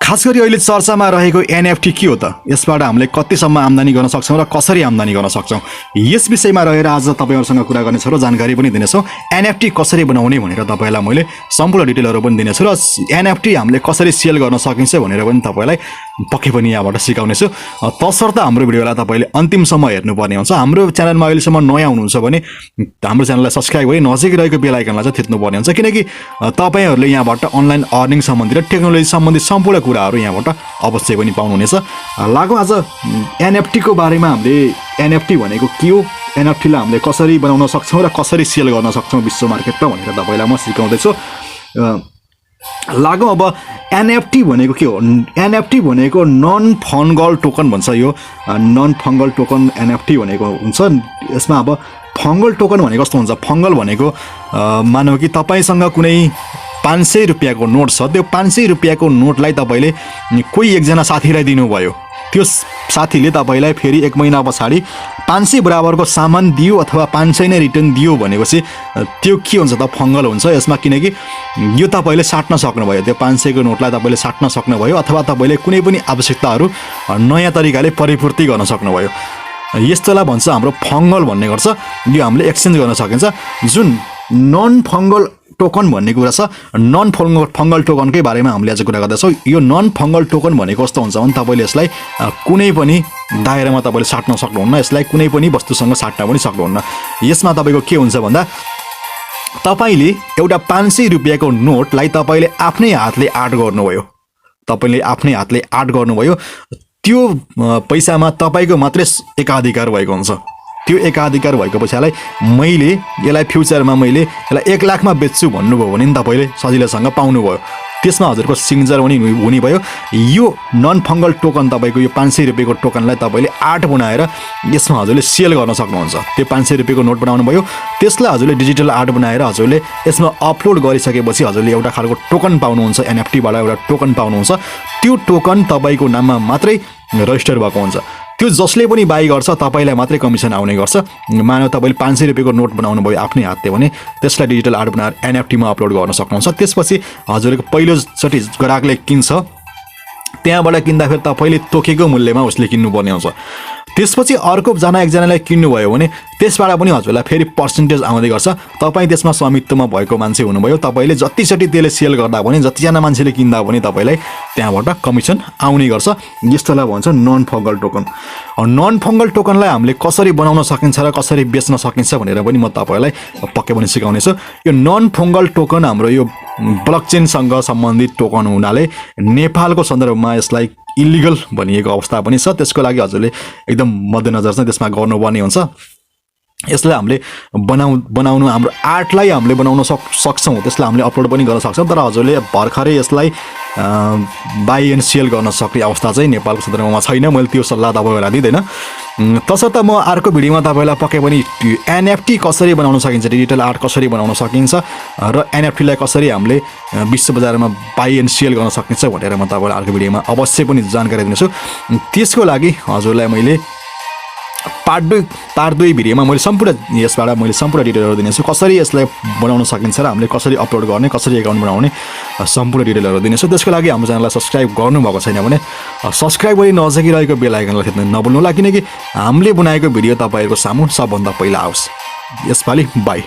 खास गरी अहिले चर्चामा रहेको NFT के हो त? यसबाट हामीले कतिसम्म आम्दानी गर्न सक्छौँ र कसरी आम्दानी गर्न सक्छौँ, यस विषयमा रहेर आज तपाईँहरूसँग कुरा गर्नेछु र जानकारी पनि दिनेछु। NFT कसरी बनाउने भनेर तपाईँलाई मैले सम्पूर्ण डिटेलहरू पनि दिनेछु र NFT हामीले कसरी सेल गर्न सकिन्छ भनेर पनि तपाईँलाई पक्कै पनि यहाँबाट सिकाउनेछु। तसर्थ हाम्रो भिडियोलाई तपाईँले अन्तिमसम्म हेर्नुपर्ने हुन्छ। हाम्रो च्यानलमा अहिलेसम्म नयाँ हुनुहुन्छ भने हाम्रो च्यानललाई सब्सक्राइब गरी नजिकै रहेको बेल आइकनलाई चाहिँ थिच्नुपर्ने हुन्छ, किनकि तपाईँहरूले यहाँबाट अनलाइन अर्निङ सम्बन्धी र टेक्नोलोजी सम्बन्धी सम्पूर्ण कुराहरू यहाँबाट अवश्य पनि पाउनुहुनेछ। लागौँ आज NFT को बारेमा हामीले NFT भनेको के हो, NFT लाई हामीले कसरी बनाउन सक्छौँ र कसरी सेल गर्न सक्छौँ विश्व मार्केटमा भनेर तपाईँलाई म सिकाउँदैछु। लागौँ अब NFT भनेको के हो? NFT भनेको नन फङ्गल टोकन भन्छ। यो नन फङ्गल टोकन NFT भनेको हुन्छ। यसमा अब फङ्गल टोकन भनेको कस्तो हुन्छ? फङ्गल भनेको मानौ कि तपाईँसँग कुनै 500 रुपियाँको नोट छ, त्यो 500 रुपियाँको नोटलाई तपाईँले कोही एकजना साथीलाई दिनुभयो। त्यो साथीले तपाईँलाई फेरि 1 महिना पछाडि 500 बराबरको सामान दियो अथवा 500 नै रिटर्न दियो भनेपछि त्यो के हुन्छ त? फङ्गल हुन्छ यसमा, किनकि यो तपाईँले साट्न सक्नुभयो, त्यो 500 को नोटलाई तपाईँले साट्न सक्नुभयो अथवा तपाईँले कुनै पनि आवश्यकताहरू नयाँ तरिकाले परिपूर्ति गर्न सक्नुभयो। यस्तोलाई भन्छ हाम्रो फङ्गल भन्ने गर्छ। यो हामीले एक्सचेन्ज गर्न सकिन्छ। जुन नन फङ्गल टोकन भन्ने कुरा छ, नन फङ्गल टोकनकै बारेमा हामीले आज कुरा गर्दैछौँ। यो नन फङ्गल टोकन भनेको कस्तो हुन्छ भने तपाईँले यसलाई कुनै पनि दायरामा तपाईँले साट्न सक्नुहुन्न, यसलाई कुनै पनि वस्तुसँग साट्न पनि सक्नुहुन्न। यसमा तपाईँको के हुन्छ भन्दा तपाईँले एउटा 500 रुपियाँको नोटलाई तपाईँले आफ्नै हातले आर्ट गर्नुभयो, तपाईँले आफ्नै हातले आर्ट गर्नुभयो। त्यो पैसामा तपाईँको मात्रै एकाधिकार भएको हुन्छ। त्यो एकाधिकार भएको पैसालाई मैले यसलाई फ्युचरमा मैले यसलाई 1 लाखमा बेच्छु भन्नुभयो भने नि तपाईँले सजिलैसँग पाउनुभयो। त्यसमा हजुरको सिग्नेचर पनि हुने भयो। यो नन फङ्गल टोकन तपाईँको यो 500 रुपियाँको टोकनलाई तपाईँले आर्ट बनाएर यसमा हजुरले सेल गर्न सक्नुहुन्छ। त्यो 500 रुपियाँको नोट बनाउनु भयो, त्यसलाई हजुरले डिजिटल आर्ट बनाएर हजुरले यसमा अपलोड गरिसकेपछि हजुरले एउटा खालको टोकन पाउनुहुन्छ। NFTबाट एउटा टोकन पाउनुहुन्छ। त्यो टोकन तपाईँको नाममा मात्रै रजिस्टर भएको हुन्छ। त्यो जसले पनि बाई गर्छ तपाईँलाई मात्रै कमिसन आउने गर्छ। मानव तपाईँले 500 रुपियाँको नोट बनाउनु भयो आफ्नै हातले भने त्यसलाई डिजिटल आर्ट बनाएर NFT मा अपलोड गर्न सक्नुहुन्छ। त्यसपछि हजुरको पहिलोचोटि ग्राहकले किन्छ, त्यहाँबाट किन्दाखेरि तपाईँले तोकेको मूल्यमा उसले किन्नुपर्ने हुन्छ। त्यसपछि अर्को एकजनालाई किन्नुभयो भने त्यसबाट पनि हजुरलाई फेरि पर्सेन्टेज आउँदै गर्छ। तपाईँ त्यसमा स्वामित्वमा भएको मान्छे हुनुभयो, तपाईँले जतिचोटि त्यसले सेल गर्दा पनि जतिजना मान्छेले किन्दा पनि तपाईँलाई त्यहाँबाट कमिसन आउने गर्छ। यस्तोलाई भन्छ non fungible token. Non fungible टोकनलाई हामीले कसरी बनाउन सकिन्छ र कसरी बेच्न सकिन्छ भनेर पनि म तपाईँलाई पक्कै पनि सिकाउनेछु। यो नन फङ्गल टोकन हाम्रो यो ब्लकचेनसँग सम्बन्धित टोकन हुनाले नेपालको सन्दर्भमा यसलाई इलिगल भनिएको अवस्था पनि छ। त्यसको लागि हजुरले एकदम मध्यनजर चाहिँ त्यसमा गर्नुपर्ने हुन्छ। यसलाई हामीले बनाउनु हाम्रो आर्टलाई हामीले बनाउन सक्छौँ, त्यसलाई हामीले अपलोड पनि गर्न सक्छौँ। तर हजुरले भर्खरै यसलाई बाई एन्ड सेल गर्न सक्ने अवस्था चाहिँ नेपालको सन्दर्भमा छैन। मैले त्यो सल्लाह तपाईँहरूलाई दिँदैन। तसर्थ म अर्को भिडियोमा तपाईँलाई पक्कै पनि NFT कसरी बनाउन सकिन्छ, डिजिटल आर्ट कसरी बनाउन सकिन्छ र NFT लाई कसरी हामीले विश्व बजारमा बाई एन्ड सेल गर्न सकिन्छ भनेर म तपाईँलाई अर्को भिडियोमा अवश्य पनि जानकारी दिनेछु। त्यसको लागि हजुरलाई मैले पार्ट 2 भिडियोमा मैले यसबाट सम्पूर्ण डिटेलहरू दिनेछु। कसरी यसलाई बनाउन सकिन्छ र हामीले कसरी अपलोड गर्ने, कसरी एकाउन्ट बनाउने सम्पूर्ण डिटेलहरू दिनेछु। त्यसको लागि हाम्रो च्यानललाई सब्सक्राइब गर्नुभएको छैन भने सब्सक्राइब गरी नजिकै रहेको बेल आइकनलाई थिच्न नभुल्नुहोला, किनकि हामीले बनाएको भिडियो तपाईँहरूको सामु सबभन्दा पहिला आओस्। यसपालि बाई।